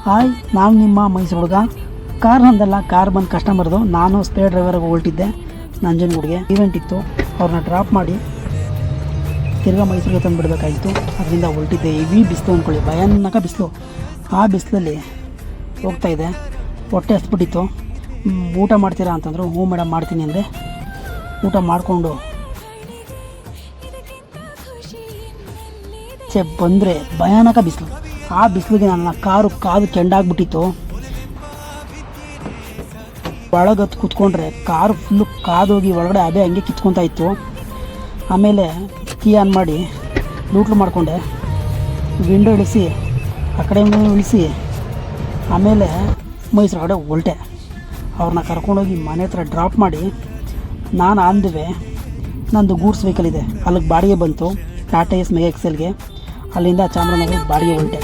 Hi, ನಾನು ನಿಮ್ಮ ಮೈಸೂರು ಹುಡುಗ. ಕಾರ್ ನಂದಲ್ಲ, ಕಾರ್ ಬಂದು ಕಸ್ಟಮರ್ದು. ನಾನು ಸ್ಪೇರ್ ಡ್ರೈವರಾಗಿ ಹೊರಟಿದ್ದೆ. ನಂಜನಗೂಡಿಗೆ ಈವೆಂಟ್ ಇತ್ತು, ಅವ್ರನ್ನ ಡ್ರಾಪ್ ಮಾಡಿ ತಿರ್ಗಾ ಮೈಸೂರಿಗೆ ತಂದು ಬಿಡಬೇಕಾಗಿತ್ತು. ಅದರಿಂದ ಹೊರಟಿದ್ದೆ. ಹೆವಿ ಬಿಸಿಲು ಅಂದ್ಕೊಳ್ಳಿ, ಭಯಾನಕ ಬಿಸಿಲು. ಆ ಬಿಸಿಲಲ್ಲಿ ಹೋಗ್ತಾಯಿದ್ದೆ. ಹೊಟ್ಟೆ ಹಸ್ಬಿಟ್ಟಿತ್ತು. ಊಟ ಮಾಡ್ತೀರಾ ಅಂತಂದರು. ಹ್ಞೂ ಮೇಡಮ್ ಮಾಡ್ತೀನಿ ಅಂದೆ. ಊಟ ಮಾಡಿಕೊಂಡು ಬಂದರೆ ಭಯಾನಕ ಬಿಸಿಲು. ಆ ಬಿಸಿಲಿಗೆ ನನ್ನ ಕಾರು ಕಾದು ಕೆಂಡಾಗ್ಬಿಟ್ಟಿತ್ತು. ಒಳಗತ್ತು ಕೂತ್ಕೊಂಡ್ರೆ ಕಾರು ಫುಲ್ಲು ಕಾದೋಗಿ ಒಳಗಡೆ ಅದೇ ಹಂಗೆ ಕಿತ್ಕೊತಾ ಇತ್ತು. ಆಮೇಲೆ ಕೀ ಆನ್ ಮಾಡಿ ಲೂಟ್ಲು ಮಾಡಿಕೊಂಡೆ. ವಿಂಡೋ ಇಳಿಸಿ ಆ ಕಡೆ ಇಳಿಸಿ ಆಮೇಲೆ ಮೈಸೂರು ಕಡೆ ಹೊರಟೆ. ಅವ್ರನ್ನ ಕರ್ಕೊಂಡೋಗಿ ಮನೆ ಹತ್ರ ಡ್ರಾಪ್ ಮಾಡಿ ನಾನು ಆಂದುವೆ. ನಂದು ಗೂಡ್ಸ್ ವೆಹಿಕಲ್ ಇದೆ, ಅಲ್ಲಿಗೆ ಬಾಡಿಗೆ ಬಂತು. ಟಾಟಾ ಎಸ್ ಮೆಗಾ ಎಕ್ಸೆಲ್ಗೆ. ಅಲ್ಲಿಂದ ಚಾಮರಾಜನಗರಕ್ಕೆ ಬಾಡಿಗೆ ಹೊರಟೆ.